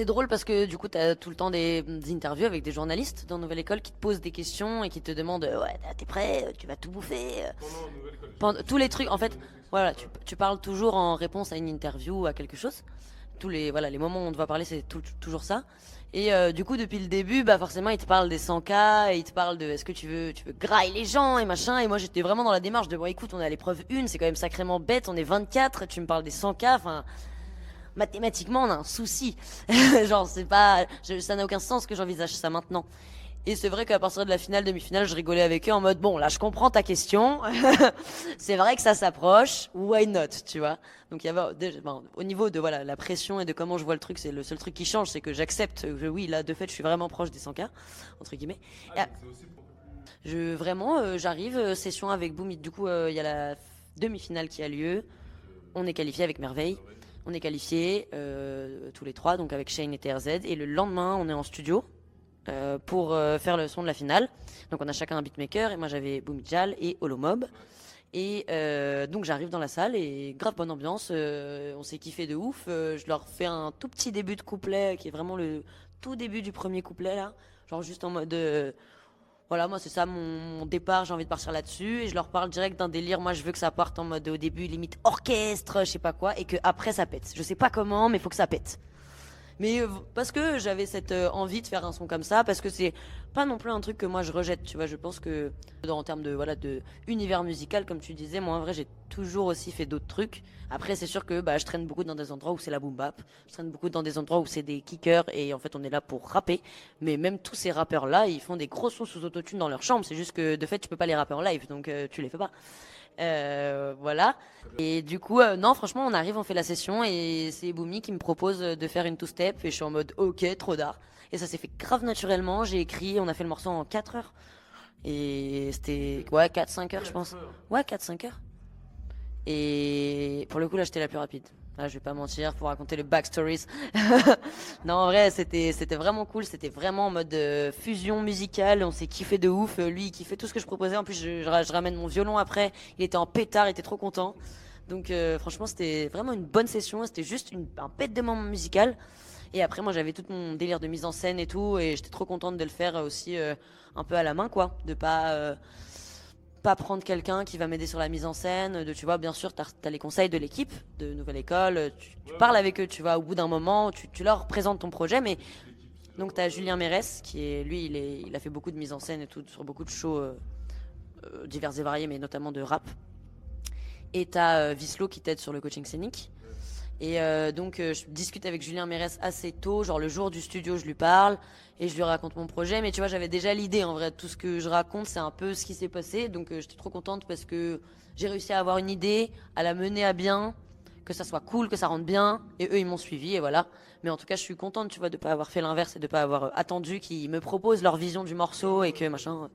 C'est drôle parce que du coup, t'as tout le temps des interviews avec des journalistes dans Nouvelle École qui te posent des questions et qui te demandent ouais, t'es prêt, tu vas tout bouffer. Tous les trucs, en fait, voilà, tu parles toujours en réponse à une interview ou à quelque chose. Les moments où on te va parler, c'est toujours ça. Et du coup, depuis le début, bah forcément, ils te parlent des 100K, et ils te parlent de est-ce que tu veux grailler les gens et machin. Et moi, j'étais vraiment dans la démarche de bon, écoute, on est à l'épreuve 1, c'est quand même sacrément bête, on est 24, tu me parles des 100K, enfin mathématiquement, on a un souci. Genre, c'est pas, ça n'a aucun sens que j'envisage ça maintenant. Et c'est vrai qu'à partir de la finale, demi-finale, je rigolais avec eux en mode bon, là, je comprends ta question. C'est vrai que ça s'approche. Why not, tu vois? Donc il y avait au niveau de voilà la pression et de comment je vois le truc, c'est le seul truc qui change, c'est que j'accepte que oui, là, de fait, je suis vraiment proche des 100K entre guillemets. Et, j'arrive session avec Boomit. Du coup, il y a la demi-finale qui a lieu. On est qualifié avec Merveille. On est qualifiés tous les trois, donc avec Shane et TRZ. Et le lendemain, on est en studio pour faire le son de la finale. Donc on a chacun un beatmaker. Et moi j'avais Boomijal et Holomob. Et donc j'arrive dans la salle et grave bonne ambiance. On s'est kiffé de ouf. Je leur fais un tout petit début de couplet qui est vraiment le tout début du premier couplet là. Genre juste en mode voilà, moi c'est ça mon départ, j'ai envie de partir là-dessus et je leur parle direct d'un délire. Moi je veux que ça parte en mode au début limite orchestre, je sais pas quoi, et que après ça pète. Je sais pas comment, mais faut que ça pète. Mais parce que j'avais cette envie de faire un son comme ça, parce que c'est pas non plus un truc que moi je rejette, tu vois. Je pense que en termes de voilà de univers musical, comme tu disais, moi en vrai j'ai toujours aussi fait d'autres trucs. Après c'est sûr que bah je traîne beaucoup dans des endroits où c'est la boom bap, je traîne beaucoup dans des endroits où c'est des kickers et en fait on est là pour rapper. Mais même tous ces rappeurs là, ils font des gros sons sous autotune dans leur chambre. C'est juste que de fait tu peux pas les rapper en live, donc tu les fais pas. Voilà. Et du coup, non, franchement, on arrive, on fait la session et c'est Boomy qui me propose de faire une two-step et je suis en mode ok, trop d'art. Et ça s'est fait grave naturellement. J'ai écrit, on a fait le morceau en 4 heures. Et c'était, ouais, 4-5 heures, je pense. Ouais, 4-5 heures. Et pour le coup, là, j'étais la plus rapide. Là, je vais pas mentir pour raconter le backstories. Non, en vrai, c'était vraiment cool. C'était vraiment en mode fusion musicale. On s'est kiffé de ouf. Lui, il kiffait tout ce que je proposais. En plus, je ramène mon violon après. Il était en pétard, il était trop content. Donc, franchement, c'était vraiment une bonne session. C'était juste un pet de moment musical. Et après, moi, j'avais tout mon délire de mise en scène et tout. Et j'étais trop contente de le faire aussi un peu à la main, quoi. De pas prendre quelqu'un qui va m'aider sur la mise en scène, tu vois, bien sûr, t'as les conseils de l'équipe de Nouvelle École, tu parles avec eux, tu vois, au bout d'un moment, tu leur présentes ton projet, mais donc t'as Julien Mérès, qui est, lui, il a fait beaucoup de mise en scène et tout, sur beaucoup de shows divers et variés, mais notamment de rap. Et t'as Vislo qui t'aide sur le coaching scénique. Et donc je discute avec Julien Mérès assez tôt, genre le jour du studio je lui parle et je lui raconte mon projet. Mais tu vois j'avais déjà l'idée en vrai, tout ce que je raconte c'est un peu ce qui s'est passé. Donc j'étais trop contente parce que j'ai réussi à avoir une idée, à la mener à bien, que ça soit cool, que ça rentre bien. Et eux ils m'ont suivi et voilà. Mais en tout cas je suis contente tu vois de pas avoir fait l'inverse et de pas avoir attendu qu'ils me proposent leur vision du morceau et que machin.